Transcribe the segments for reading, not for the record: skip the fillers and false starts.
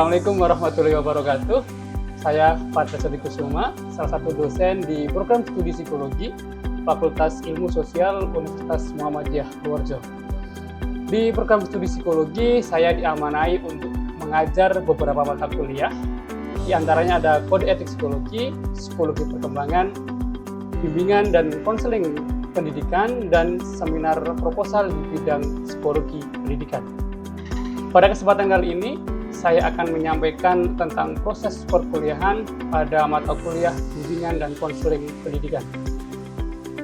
Assalamualaikum warahmatullahi wabarakatuh. Saya Fadla Sadikusuma, salah satu dosen di program studi psikologi Fakultas Ilmu Sosial Universitas Muhammadiyah Purworejo. Di program studi psikologi, saya diamanai untuk mengajar beberapa mata kuliah. Di antaranya ada kode etik psikologi, psikologi perkembangan, bimbingan dan konseling pendidikan, dan seminar proposal di bidang psikologi pendidikan. Pada kesempatan kali ini, saya akan menyampaikan tentang proses perkuliahan pada mata kuliah bimbingan dan konseling pendidikan.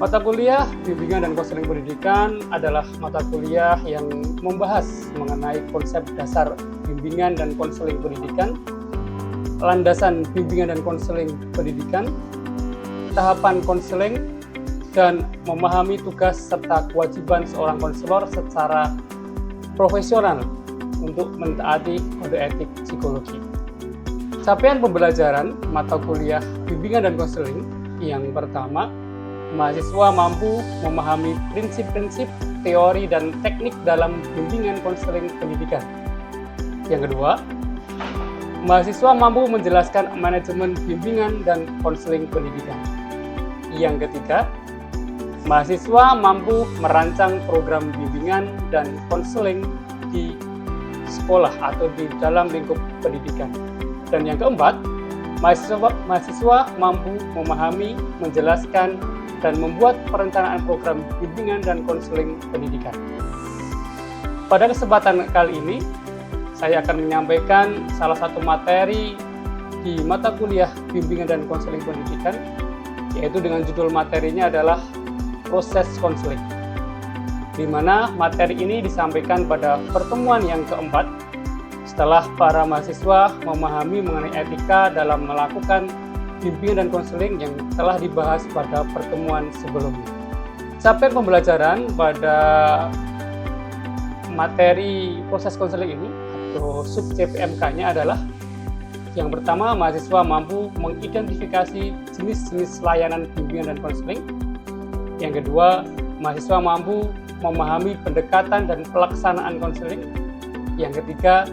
Mata kuliah bimbingan dan konseling pendidikan adalah mata kuliah yang membahas mengenai konsep dasar bimbingan dan konseling pendidikan, landasan bimbingan dan konseling pendidikan, tahapan konseling, dan memahami tugas serta kewajiban seorang konselor secara profesional untuk mentaati kode etik psikologi. Capaian pembelajaran mata kuliah bimbingan dan konseling yang pertama, mahasiswa mampu memahami prinsip-prinsip, teori, dan teknik dalam bimbingan konseling pendidikan. Yang kedua, mahasiswa mampu menjelaskan manajemen bimbingan dan konseling pendidikan. Yang ketiga, mahasiswa mampu merancang program bimbingan dan konseling di sekolah atau di dalam lingkup pendidikan. Dan yang keempat, mahasiswa mampu memahami, menjelaskan, dan membuat perencanaan program bimbingan dan konseling pendidikan. Pada kesempatan kali ini, saya akan menyampaikan salah satu materi di mata kuliah bimbingan dan konseling pendidikan, yaitu dengan judul materinya adalah proses konseling, di mana materi ini disampaikan pada pertemuan yang keempat setelah para mahasiswa memahami mengenai etika dalam melakukan bimbingan dan konseling yang telah dibahas pada pertemuan sebelumnya. Capaian pembelajaran pada materi proses konseling ini atau sub CPMK-nya adalah yang pertama, mahasiswa mampu mengidentifikasi jenis-jenis layanan bimbingan dan konseling. Yang kedua, mahasiswa mampu memahami pendekatan dan pelaksanaan konseling. Yang ketiga,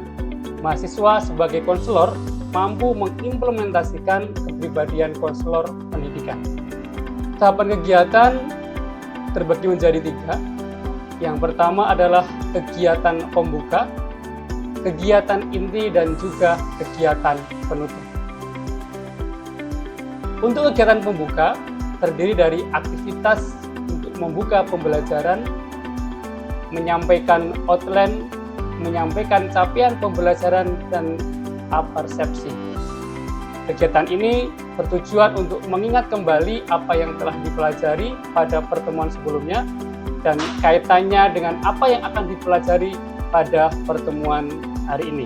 mahasiswa sebagai konselor mampu mengimplementasikan kepribadian konselor pendidikan. Tahapan kegiatan terbagi menjadi 3. Yang pertama adalah kegiatan pembuka, kegiatan inti, dan juga kegiatan penutup. Untuk kegiatan pembuka terdiri dari aktivitas untuk membuka pembelajaran, menyampaikan outline, menyampaikan capaian pembelajaran, dan persepsi. Kegiatan ini bertujuan untuk mengingat kembali apa yang telah dipelajari pada pertemuan sebelumnya dan kaitannya dengan apa yang akan dipelajari pada pertemuan hari ini.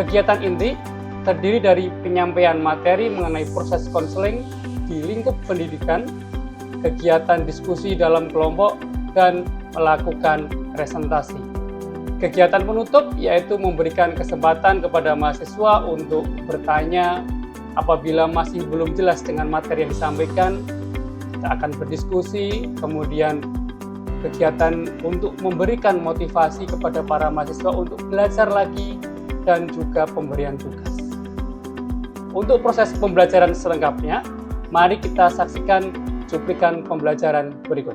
Kegiatan inti terdiri dari penyampaian materi mengenai proses konseling di lingkup pendidikan, kegiatan diskusi dalam kelompok, dan melakukan presentasi. Kegiatan penutup yaitu memberikan kesempatan kepada mahasiswa untuk bertanya apabila masih belum jelas dengan materi yang disampaikan. Kita akan berdiskusi, kemudian kegiatan untuk memberikan motivasi kepada para mahasiswa untuk belajar lagi, dan juga pemberian tugas. Untuk proses pembelajaran selengkapnya, mari kita saksikan cuplikan pembelajaran berikut.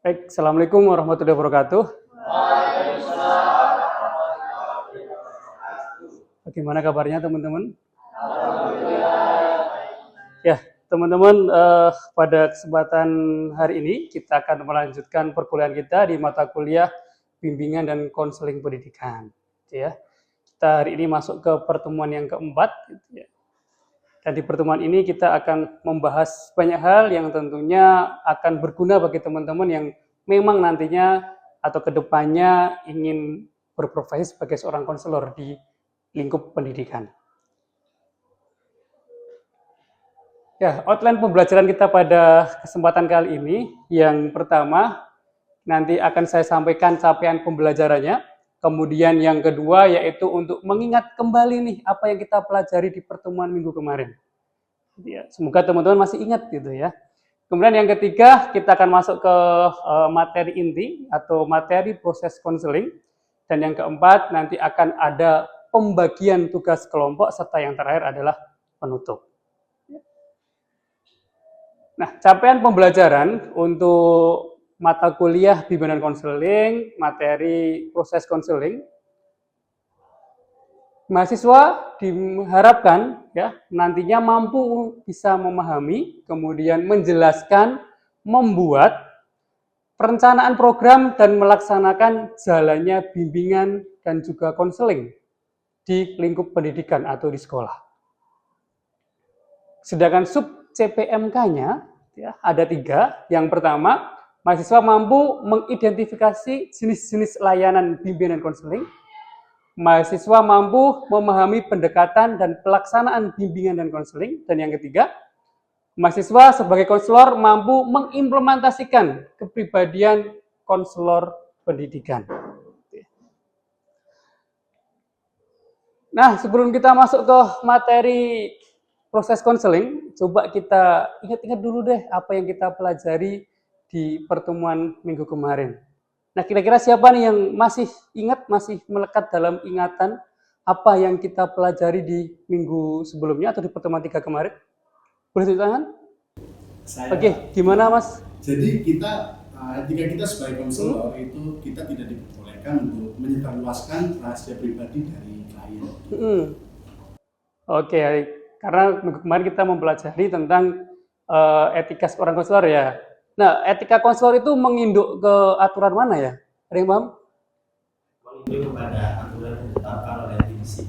Baik, Assalamualaikum warahmatullahi wabarakatuh. Bagaimana kabarnya teman-teman? Ya, teman-teman, pada kesempatan hari ini kita akan melanjutkan perkuliahan kita di mata kuliah bimbingan dan konseling pendidikan. Ya, kita hari ini masuk ke pertemuan yang keempat. Dan di pertemuan ini kita akan membahas banyak hal yang tentunya akan berguna bagi teman-teman yang memang nantinya atau kedepannya ingin berprofesi sebagai seorang konselor di lingkup pendidikan. Ya, outline pembelajaran kita pada kesempatan kali ini, yang pertama nanti akan saya sampaikan capaian pembelajarannya. Kemudian yang kedua yaitu untuk mengingat kembali nih apa yang kita pelajari di pertemuan minggu kemarin. Ya, semoga teman-teman masih ingat gitu ya. Kemudian yang ketiga kita akan masuk ke materi inti atau materi proses konseling. Dan yang keempat, nanti akan ada pembagian tugas kelompok, serta yang terakhir adalah penutup. Nah, capaian pembelajaran untuk mata kuliah bimbingan konseling, materi proses konseling, mahasiswa diharapkan ya nantinya mampu bisa memahami, kemudian menjelaskan, membuat perencanaan program dan melaksanakan jalannya bimbingan dan juga konseling di lingkup pendidikan atau di sekolah. Sedangkan sub CPMK-nya ya, ada 3. Yang pertama, mahasiswa mampu mengidentifikasi jenis-jenis layanan bimbingan konseling. Mahasiswa mampu memahami pendekatan dan pelaksanaan bimbingan dan konseling. Dan yang ketiga, mahasiswa sebagai konselor mampu mengimplementasikan kepribadian konselor pendidikan. Nah, sebelum kita masuk ke materi proses konseling, coba kita ingat-ingat dulu deh apa yang kita pelajari di pertemuan minggu kemarin. Nah, kira-kira siapa nih yang masih ingat, masih melekat dalam ingatan apa yang kita pelajari di minggu sebelumnya atau di pertemuan 3 kemarin? Boleh tunjuk tangan? Oke, gimana Mas? Jadi kita, jika kita sebagai konselor itu kita tidak diperbolehkan untuk menyebarluaskan rahasia pribadi dari klien. Oke, karena minggu kemarin kita mempelajari tentang etika seorang konselor ya. Nah, etika konselor itu menginduk ke aturan mana ya? Ada yang paham? Menginduk kepada aturan yang ditetapkan oleh IMSI.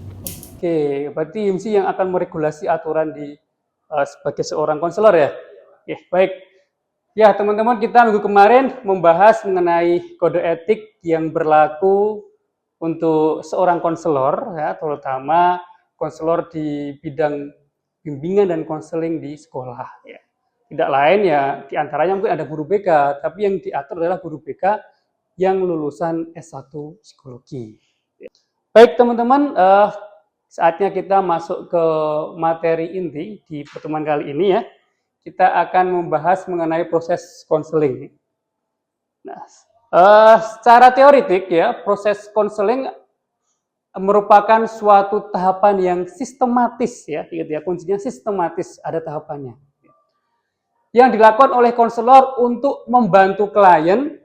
Oke, berarti IMSI yang akan meregulasi aturan di sebagai seorang konselor ya? Oke, baik. Ya, teman-teman, kita minggu kemarin membahas mengenai kode etik yang berlaku untuk seorang konselor, ya, terutama konselor di bidang bimbingan dan konseling di sekolah. Ya. Tidak lain ya, diantaranya mungkin ada guru BK, tapi yang diatur adalah guru BK yang lulusan S1 Psikologi. Baik teman-teman, saatnya kita masuk ke materi inti di pertemuan kali ini ya. Kita akan membahas mengenai proses konseling. Nah, secara teoritik ya, proses konseling merupakan suatu tahapan yang sistematis ya, gitu ya, kuncinya sistematis, ada tahapannya. Yang dilakukan oleh konselor untuk membantu klien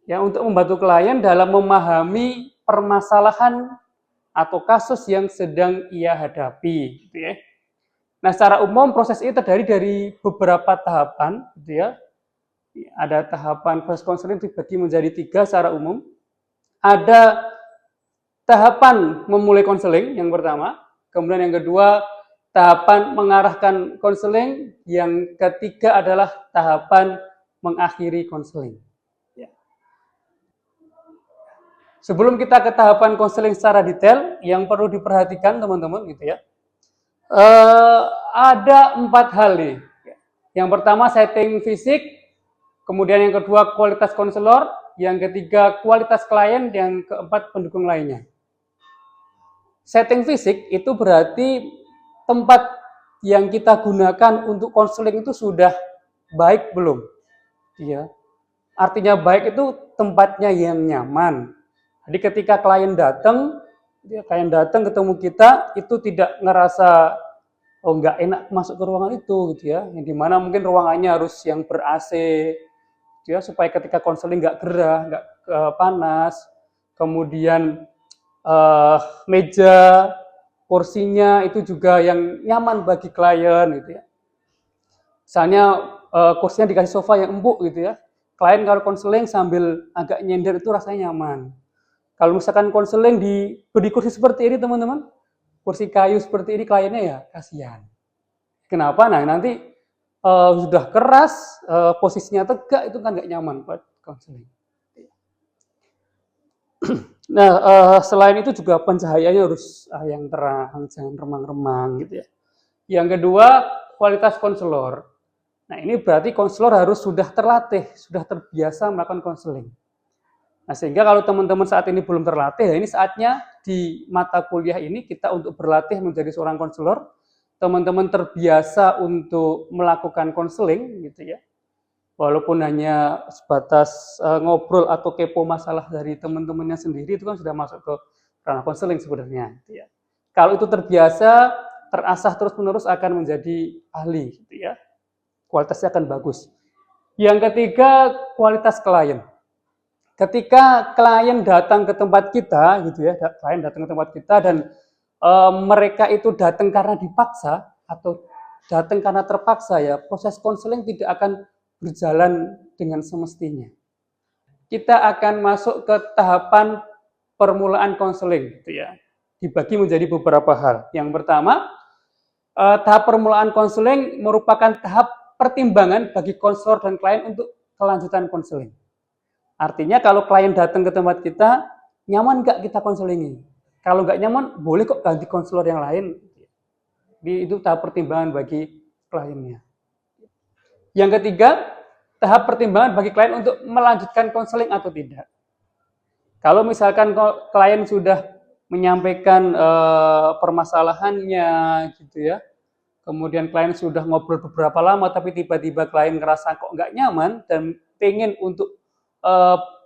ya, untuk membantu klien dalam memahami permasalahan atau kasus yang sedang ia hadapi gitu ya. Nah, secara umum proses ini terdiri dari beberapa tahapan gitu ya. Ada tahapan proses konseling dibagi menjadi 3 secara umum. Ada tahapan memulai konseling yang pertama, kemudian yang kedua tahapan mengarahkan konseling, yang ketiga adalah tahapan mengakhiri konseling. Ya. Sebelum kita ke tahapan konseling secara detail, yang perlu diperhatikan teman-teman gitu ya, ada 4 hal nih. Yang pertama setting fisik, kemudian yang kedua kualitas konselor, yang ketiga kualitas klien, yang keempat pendukung lainnya. Setting fisik itu berarti tempat yang kita gunakan untuk konseling itu sudah baik belum? Ya. Artinya baik itu tempatnya yang nyaman. Jadi ketika klien datang ketemu kita, itu tidak ngerasa oh nggak enak masuk ke ruangan itu gitu ya. Yang dimana mungkin ruangannya harus yang ber-AC gitu ya, supaya ketika konseling nggak gerah, nggak panas. Kemudian meja, kursinya itu juga yang nyaman bagi klien gitu ya. Misalnya kursinya dikasih sofa yang empuk gitu ya. Klien kalau konseling sambil agak nyender itu rasanya nyaman. Kalau misalkan konseling diberi kursi seperti ini teman-teman, kursi kayu seperti ini, kliennya ya kasihan. Kenapa? Nah nanti sudah keras, posisinya tegak, itu kan nggak nyaman buat konseling. Nah, selain itu juga pencahayaannya harus yang terang, jangan remang-remang gitu ya. Yang kedua, kualitas konselor. Nah, ini berarti konselor harus sudah terlatih, sudah terbiasa melakukan konseling. Nah, sehingga kalau teman-teman saat ini belum terlatih, ya ini saatnya di mata kuliah ini kita untuk berlatih menjadi seorang konselor. Teman-teman terbiasa untuk melakukan konseling gitu ya. Walaupun hanya sebatas ngobrol atau kepo masalah dari teman-temannya sendiri, itu kan sudah masuk ke ranah konseling sebenarnya. Gitu ya. Kalau itu terbiasa, terasah terus-menerus akan menjadi ahli, gitu ya. Kualitasnya akan bagus. Yang ketiga, kualitas klien. Ketika klien datang ke tempat kita, gitu ya, klien datang ke tempat kita dan mereka itu datang karena dipaksa atau datang karena terpaksa, ya proses konseling tidak akan berjalan dengan semestinya. Kita akan masuk ke tahapan permulaan konseling, gitu ya. Dibagi menjadi beberapa hal. Yang pertama, tahap permulaan konseling merupakan tahap pertimbangan bagi konselor dan klien untuk kelanjutan konseling. Artinya kalau klien datang ke tempat kita, nyaman nggak kita konselingi? Kalau nggak nyaman, boleh kok ganti konselor yang lain. Jadi itu tahap pertimbangan bagi kliennya. Yang ketiga, tahap pertimbangan bagi klien untuk melanjutkan konseling atau tidak. Kalau misalkan klien sudah menyampaikan permasalahannya, gitu ya, kemudian klien sudah ngobrol beberapa lama, tapi tiba-tiba klien ngerasa kok nggak nyaman dan pengen untuk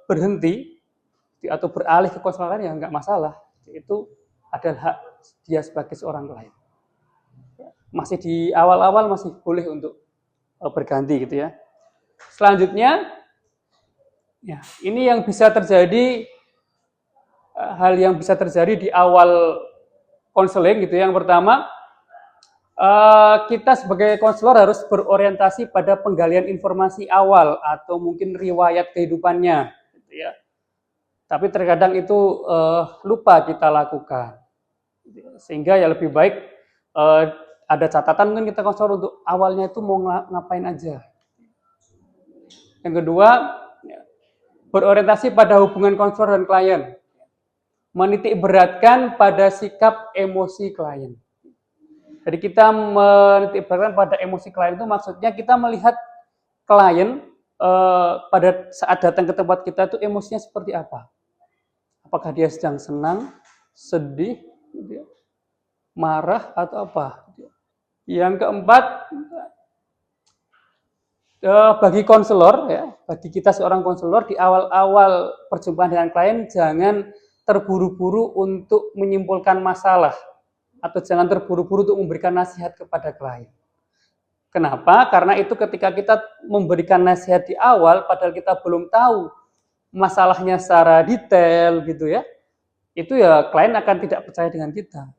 berhenti atau beralih ke konselor lain, ya nggak masalah. Itu adalah hak dia sebagai seorang klien. Masih di awal-awal masih boleh untuk berganti, gitu ya. Selanjutnya, ya, ini yang bisa terjadi, hal yang bisa terjadi di awal konseling, gitu ya. Yang pertama, kita sebagai konselor harus berorientasi pada penggalian informasi awal atau mungkin riwayat kehidupannya, gitu ya. Tapi terkadang itu lupa kita lakukan, sehingga ya lebih baik ada catatan mungkin kita konselor untuk awalnya itu mau ngapain aja. Yang kedua, berorientasi pada hubungan konselor dan klien, menitik beratkan pada sikap emosi klien. Jadi kita menitik beratkan pada emosi klien itu maksudnya kita melihat klien pada saat datang ke tempat kita itu emosinya seperti apa. Apakah dia sedang senang, sedih, marah atau apa. Yang keempat, bagi konselor, ya, bagi kita seorang konselor di awal-awal perjumpaan dengan klien jangan terburu-buru untuk menyimpulkan masalah atau jangan terburu-buru untuk memberikan nasihat kepada klien. Kenapa? Karena itu ketika kita memberikan nasihat di awal, padahal kita belum tahu masalahnya secara detail, gitu ya, itu ya klien akan tidak percaya dengan kita.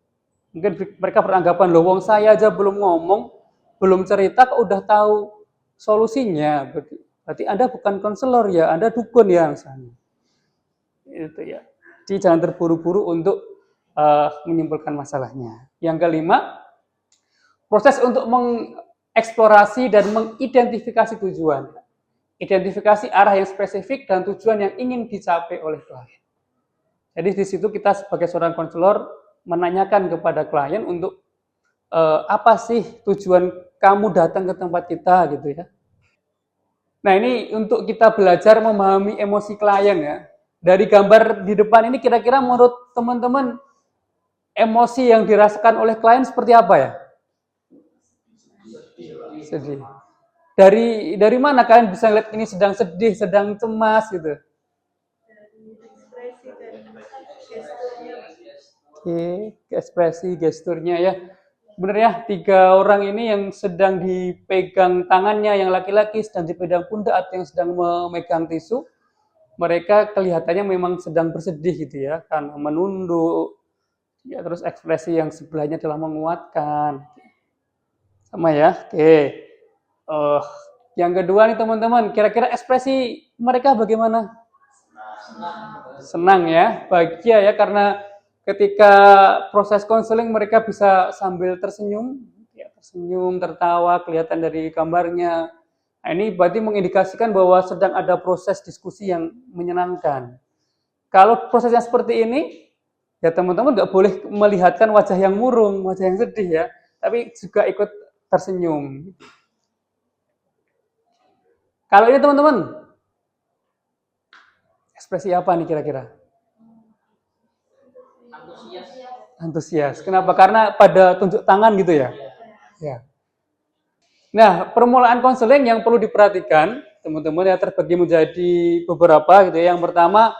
Mungkin mereka beranggapan, loh, wong saya aja belum ngomong, belum cerita, kok udah tahu solusinya. Berarti Anda bukan konselor ya, Anda dukun ya misalnya. Itu ya. Jadi jangan terburu-buru untuk menyimpulkan masalahnya. Yang kelima, proses untuk mengeksplorasi dan mengidentifikasi tujuan. Identifikasi arah yang spesifik dan tujuan yang ingin dicapai oleh klien. Jadi di situ kita sebagai seorang konselor menanyakan kepada klien untuk apa sih tujuan kamu datang ke tempat kita, gitu ya. Nah, ini untuk kita belajar memahami emosi klien, ya. Dari gambar di depan ini kira-kira menurut teman-teman emosi yang dirasakan oleh klien seperti apa ya? Sedih. Dari mana kalian bisa lihat ini sedang sedih, sedang cemas, gitu? Oke, ekspresi gesturnya ya. Benar ya, 3 orang ini yang sedang dipegang tangannya, yang laki-laki sedang dipegang pundak atau yang sedang memegang tisu, mereka kelihatannya memang sedang bersedih, gitu ya, karena menunduk, ya, terus ekspresi yang sebelahnya telah menguatkan. Sama ya, oke. Yang kedua nih teman-teman, kira-kira ekspresi mereka bagaimana? Senang ya, bahagia ya, karena ketika proses konseling mereka bisa sambil tersenyum, ya, tersenyum, tertawa, kelihatan dari gambarnya. Nah, ini berarti mengindikasikan bahwa sedang ada proses diskusi yang menyenangkan. Kalau prosesnya seperti ini, ya teman-teman nggak boleh melihatkan wajah yang murung, wajah yang sedih ya, tapi juga ikut tersenyum. Kalau ini teman-teman, ekspresi apa nih kira-kira? Antusias. Kenapa? Karena pada tunjuk tangan gitu ya? Ya. Nah, permulaan konseling yang perlu diperhatikan teman-teman ya terbagi menjadi beberapa gitu ya. Yang pertama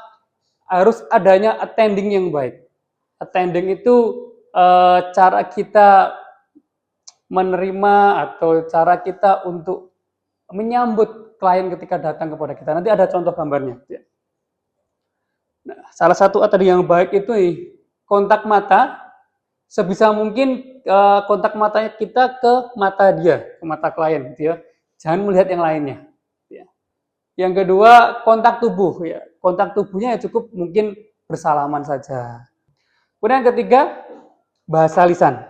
harus adanya attending yang baik. Attending itu cara kita menerima atau cara kita untuk menyambut klien ketika datang kepada kita. Nanti ada contoh gambarnya. Nah, salah satu attending yang baik itu kontak mata, sebisa mungkin kontak matanya kita ke mata dia, ke mata klien, gitu ya. Jangan melihat yang lainnya. Ya. Yang kedua, kontak tubuh. Ya. Kontak tubuhnya ya cukup mungkin bersalaman saja. Kemudian yang ketiga, bahasa lisan.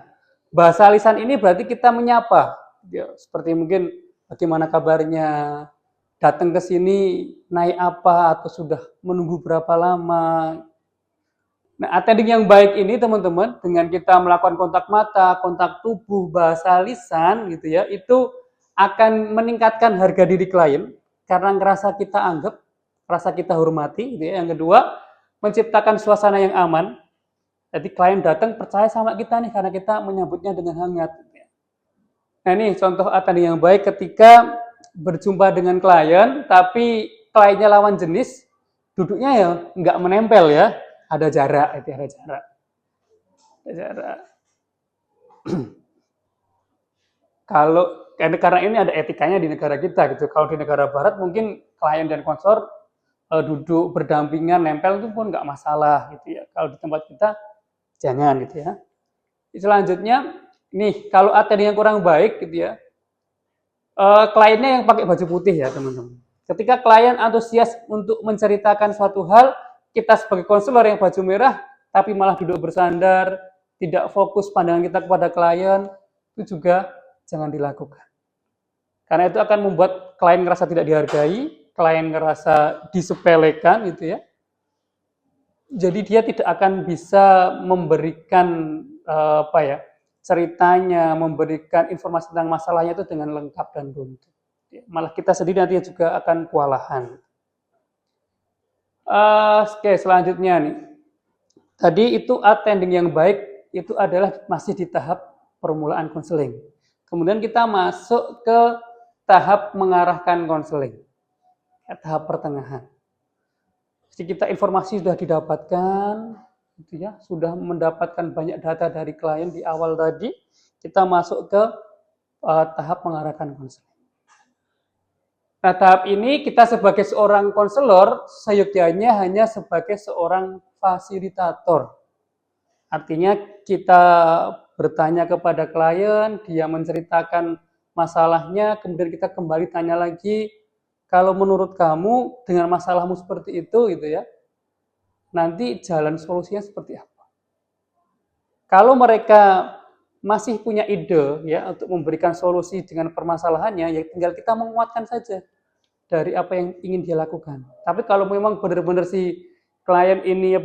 Bahasa lisan ini berarti kita menyapa. Ya, seperti mungkin bagaimana kabarnya, datang ke sini naik apa atau sudah menunggu berapa lama. Nah, attending yang baik ini teman-teman dengan kita melakukan kontak mata, kontak tubuh, bahasa lisan gitu ya, itu akan meningkatkan harga diri klien karena ngerasa kita anggap, rasa kita hormati gitu ya. Yang kedua, menciptakan suasana yang aman. Jadi klien datang percaya sama kita nih karena kita menyambutnya dengan hangat. Nah, ini contoh attending yang baik ketika berjumpa dengan klien, tapi kliennya lawan jenis, duduknya ya nggak menempel ya, ada jarak, itu ada jarak. Ada jarak. Kalau karena ini ada etikanya di negara kita gitu. Kalau di negara barat mungkin klien dan konselor duduk berdampingan, nempel itu pun nggak masalah gitu ya. Kalau di tempat kita jangan gitu ya. Selanjutnya, nih kalau attending yang kurang baik gitu ya, kliennya yang pakai baju putih ya teman-teman. Ketika klien antusias untuk menceritakan suatu hal, kita sebagai konselor yang baju merah, tapi malah duduk bersandar, tidak fokus pandangan kita kepada klien, itu juga jangan dilakukan. Karena itu akan membuat klien ngerasa tidak dihargai, klien ngerasa disepelekan gitu ya. Jadi dia tidak akan bisa memberikan ceritanya, memberikan informasi tentang masalahnya itu dengan lengkap dan runtuh. Malah kita sendiri nanti juga akan kewalahan. Oke, selanjutnya nih. Tadi itu attending yang baik itu adalah masih di tahap permulaan konseling. Kemudian kita masuk ke tahap mengarahkan konseling. Tahap pertengahan. Jadi kita informasi sudah didapatkan, gitu ya, sudah mendapatkan banyak data dari klien di awal tadi, kita masuk ke tahap mengarahkan konseling. Nah, tahap ini kita sebagai seorang konselor, seyogyanya hanya sebagai seorang fasilitator. Artinya kita bertanya kepada klien, dia menceritakan masalahnya, kemudian kita kembali tanya lagi, kalau menurut kamu dengan masalahmu seperti itu gitu ya, nanti jalan solusinya seperti apa? Kalau mereka masih punya ide ya untuk memberikan solusi dengan permasalahannya, ya tinggal kita menguatkan saja dari apa yang ingin dia lakukan. Tapi kalau memang benar-benar si klien ini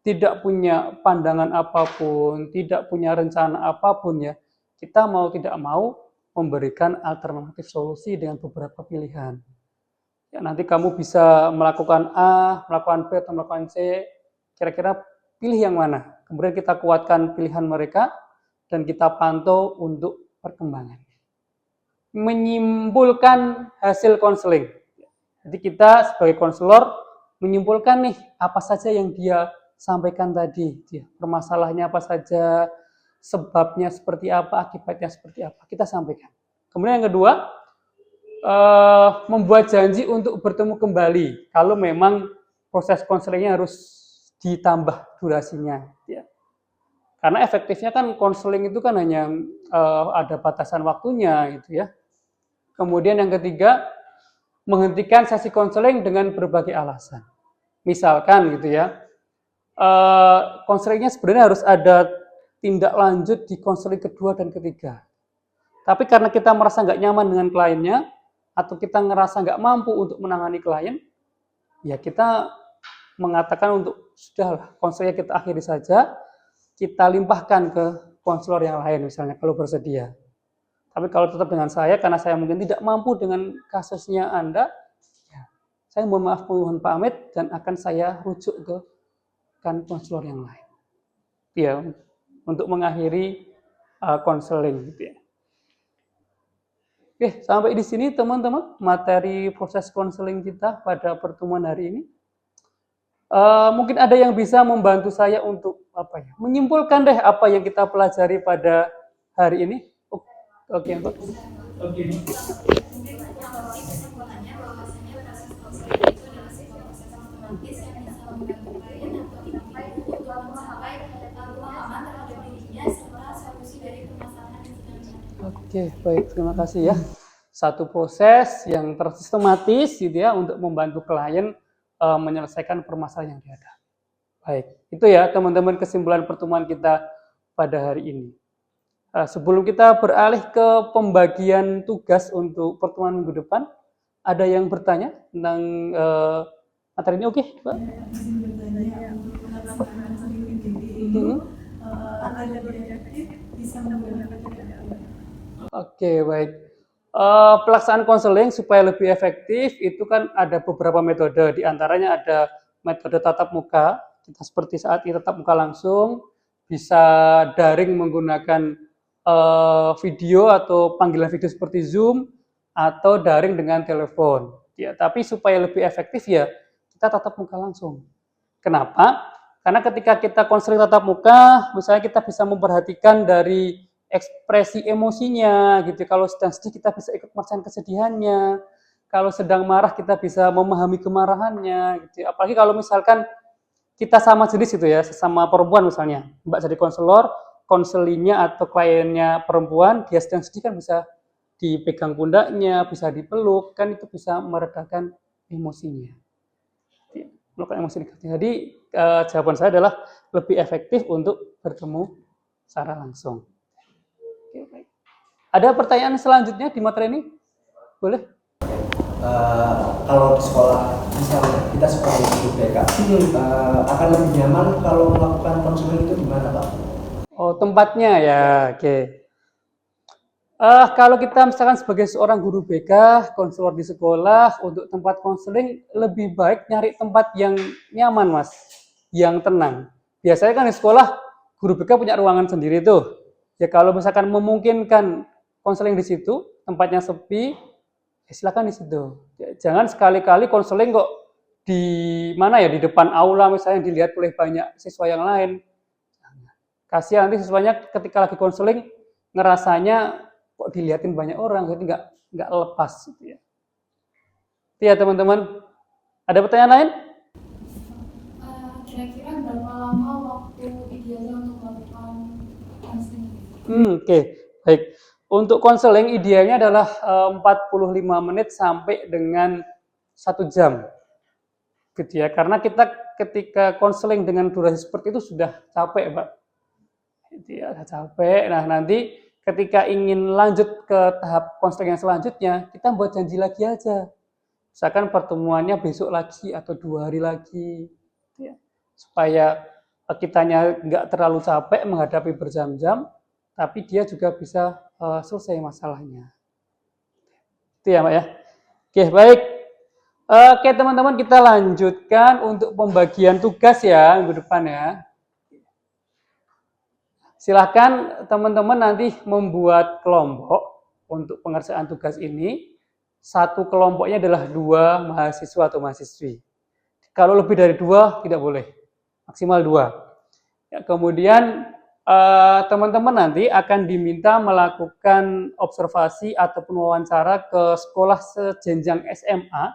tidak punya pandangan apapun, tidak punya rencana apapun ya, kita mau tidak mau memberikan alternatif solusi dengan beberapa pilihan. Ya, nanti kamu bisa melakukan A, melakukan B, atau melakukan C, kira-kira pilih yang mana. Kemudian kita kuatkan pilihan mereka, dan kita pantau untuk perkembangan. Menyimpulkan hasil konseling. Jadi kita sebagai konselor menyimpulkan nih, apa saja yang dia sampaikan tadi. Permasalahannya apa saja, sebabnya seperti apa, akibatnya seperti apa. Kita sampaikan. Kemudian yang kedua, membuat janji untuk bertemu kembali kalau memang proses konselingnya harus ditambah durasinya ya. Karena efektifnya kan konseling itu kan hanya ada batasan waktunya gitu ya. Kemudian yang ketiga, menghentikan sesi konseling dengan berbagai alasan. Misalkan gitu ya, konselingnya sebenarnya harus ada tindak lanjut di konseling kedua dan ketiga. Tapi karena kita merasa nggak nyaman dengan kliennya, atau kita ngerasa nggak mampu untuk menangani klien, ya kita mengatakan untuk sudahlah konselnya kita akhiri saja, kita limpahkan ke konselor yang lain misalnya kalau bersedia. Tapi kalau tetap dengan saya, karena saya mungkin tidak mampu dengan kasusnya Anda, ya, saya mohon pamit dan akan saya rujuk ke konselor yang lain. Ya, untuk mengakhiri konseling gitu ya. Oke, sampai di sini teman-teman materi proses konseling kita pada pertemuan hari ini. Mungkin ada yang bisa membantu saya untuk menyimpulkan deh apa yang kita pelajari pada hari ini. Oke, Mbak. Oke. Oke, baik, terima kasih ya. Satu proses yang tersistematis gitu ya untuk membantu klien menyelesaikan permasalahan yang dihadapi. Baik, itu ya teman-teman kesimpulan pertemuan kita pada hari ini. Sebelum kita beralih ke pembagian tugas untuk pertemuan minggu depan, ada yang bertanya tentang materi ini? Oke, Mbak. Oke, baik. Pelaksanaan konseling supaya lebih efektif itu kan ada beberapa metode. Di antaranya ada metode tatap muka, kita seperti saat ini tatap muka langsung, bisa daring menggunakan video atau panggilan video seperti Zoom, atau daring dengan telepon. Ya, tapi supaya lebih efektif ya kita tatap muka langsung. Kenapa? Karena ketika kita konseling tatap muka, misalnya kita bisa memperhatikan dari ekspresi emosinya gitu. Kalau sedang sedih kita bisa ikut merasakan kesedihannya. Kalau sedang marah kita bisa memahami kemarahannya gitu. Apalagi kalau misalkan kita sama jenis gitu ya, sesama perempuan misalnya. Mbak jadi konselor, konselinya atau kliennya perempuan, dia sedang sedih kan bisa dipegang pundaknya, bisa dipeluk, kan itu bisa meredakan emosinya. Meredakan emosi negatif. Jadi jawaban saya adalah lebih efektif untuk bertemu secara langsung. Oke, baik. Ada pertanyaan selanjutnya di materi ini? Boleh? Kalau di sekolah, misalnya kita sebagai guru BK, akan lebih nyaman kalau melakukan konseling itu di mana, Pak? Oh, tempatnya ya, oke. Kalau kita misalkan sebagai seorang guru BK, konselor di sekolah, untuk tempat konseling lebih baik nyari tempat yang nyaman, Mas, yang tenang. Biasanya kan di sekolah guru BK punya ruangan sendiri tuh. Ya kalau misalkan memungkinkan konseling di situ, tempatnya sepi, ya silakan di situ. Ya, jangan sekali-kali konseling kok di mana ya, di depan aula misalnya dilihat oleh banyak siswa yang lain. Kasihan nanti siswanya ketika lagi konseling ngerasanya kok dilihatin banyak orang, jadi nggak lepas gitu ya. Itu ya teman-teman. Ada pertanyaan lain? Kira-kira berapa lama waktu idealnya untuk melakukan konseling? Oke, baik. Untuk konseling idealnya adalah 45 menit sampai dengan 1 jam. Gitu ya. Karena kita ketika konseling dengan durasi seperti itu sudah capek, Pak. Gitu ya, sudah capek. Nah, nanti ketika ingin lanjut ke tahap konseling yang selanjutnya, kita buat janji lagi aja. Misalkan pertemuannya besok lagi atau 2 hari lagi. Gitu ya. Supaya kitanya nggak terlalu capek menghadapi berjam-jam, tapi dia juga bisa selesai masalahnya. Itu ya, Mbak ya. Oke, baik. Oke, teman-teman, kita lanjutkan untuk pembagian tugas ya minggu depan ya. Silahkan teman-teman nanti membuat kelompok untuk pengerjaan tugas ini. Satu kelompoknya adalah 2 mahasiswa atau mahasiswi. Kalau lebih dari 2 tidak boleh, maksimal 2. Ya, kemudian teman-teman nanti akan diminta melakukan observasi ataupun wawancara ke sekolah sejenjang SMA.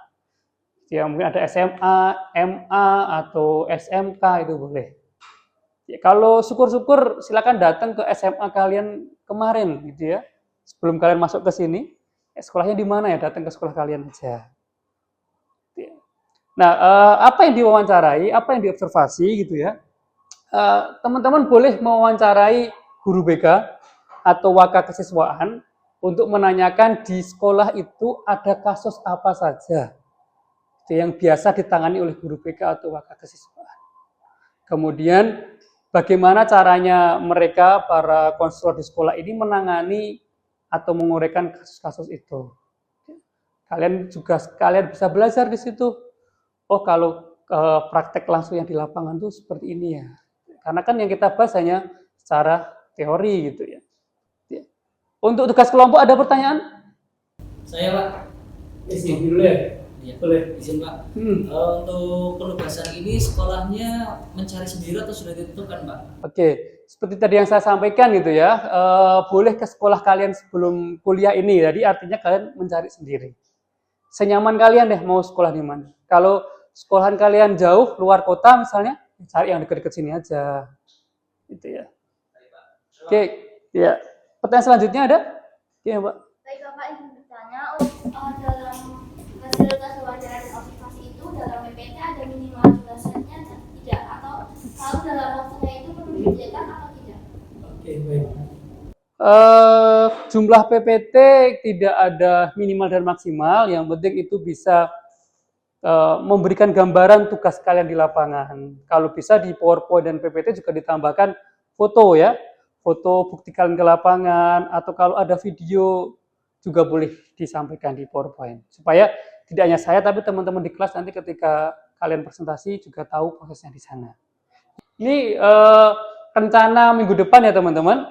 Ya, mungkin ada SMA, MA, atau SMK itu boleh. Ya, kalau syukur-syukur silakan datang ke SMA kalian kemarin gitu ya. Sebelum kalian masuk ke sini, sekolahnya di mana ya? Datang ke sekolah kalian aja. Nah, apa yang diwawancarai, apa yang diobservasi gitu ya? Teman-teman boleh mewawancarai guru BK atau waka kesiswaan untuk menanyakan di sekolah itu ada kasus apa saja yang biasa ditangani oleh guru BK atau waka kesiswaan. Kemudian bagaimana caranya mereka, para konselor di sekolah ini menangani atau menguraikan kasus-kasus itu. Kalian bisa belajar di situ. Oh, kalau praktek langsung yang di lapangan tuh seperti ini ya. Karena kan yang kita bahas hanya secara teori gitu ya. Untuk tugas kelompok ada pertanyaan? Saya Pak. Izin dulu ya. Iya. Boleh. Izin Pak. Hmm. Untuk penugasan ini sekolahnya mencari sendiri atau sudah ditentukan Pak? Oke, seperti tadi yang saya sampaikan gitu ya, boleh ke sekolah kalian sebelum kuliah ini, jadi artinya kalian mencari sendiri. Senyaman kalian deh mau sekolah di mana. Kalau sekolahan kalian jauh, luar kota misalnya, cari yang dekat-dekat sini aja. Gitu ya. Oke, ya. Pertanyaan selanjutnya ada? Oke, Mbak. Baik Bapak ingin bertanya, dalam hasil tes wawancara dan observasi itu dalam PPT ada minimal jumlahnya dan tidak, atau kalau dalam waktunya itu perlu dikerjakan atau tidak? Oke, baik. Jumlah PPT tidak ada minimal dan maksimal, yang penting itu bisa memberikan gambaran tugas kalian di lapangan. Kalau bisa di PowerPoint dan PPT juga ditambahkan foto ya, foto bukti kalian ke lapangan, atau kalau ada video juga boleh disampaikan di PowerPoint. Supaya tidak hanya saya, tapi teman-teman di kelas nanti ketika kalian presentasi juga tahu prosesnya di sana. Ini rencana minggu depan ya teman-teman.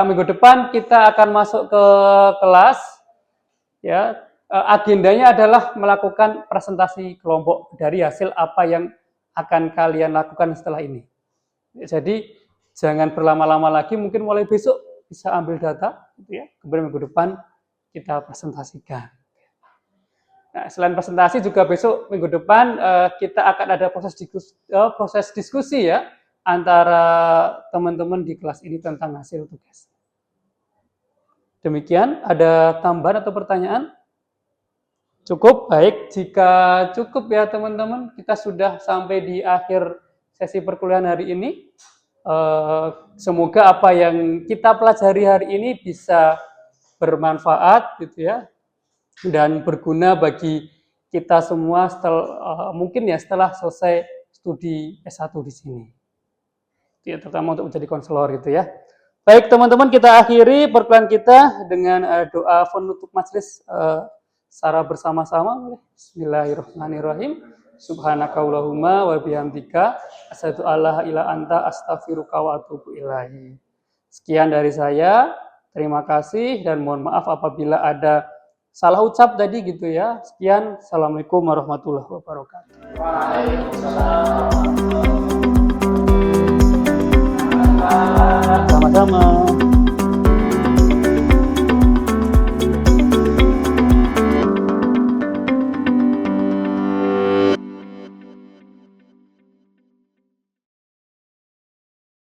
Minggu depan kita akan masuk ke kelas, ya. Agendanya adalah melakukan presentasi kelompok dari hasil apa yang akan kalian lakukan setelah ini. Jadi jangan berlama-lama lagi, mungkin mulai besok bisa ambil data, gitu ya. Kemudian minggu depan kita presentasikan. Nah, selain presentasi juga besok minggu depan kita akan ada proses diskusi ya antara teman-teman di kelas ini tentang hasil tugas. Demikian, ada tambahan atau pertanyaan? Cukup, baik. Jika cukup ya teman-teman, kita sudah sampai di akhir sesi perkuliahan hari ini. Semoga apa yang kita pelajari hari ini bisa bermanfaat gitu ya, dan berguna bagi kita semua mungkin ya setelah selesai studi S1 di sini. Ya, terutama untuk menjadi konselor gitu ya. Baik teman-teman, kita akhiri perkuliahan kita dengan doa penutup majelis secara bersama-sama. Bismillahirrahmanirrahim. Subhanakallahumma wa bihamdika asyhadu alla ilaha illa anta astaghfiruka wa atubu ilaihi. Sekian dari saya. Terima kasih dan mohon maaf apabila ada salah ucap tadi gitu ya. Sekian. Assalamualaikum warahmatullahi wabarakatuh. Waalaikumsalam.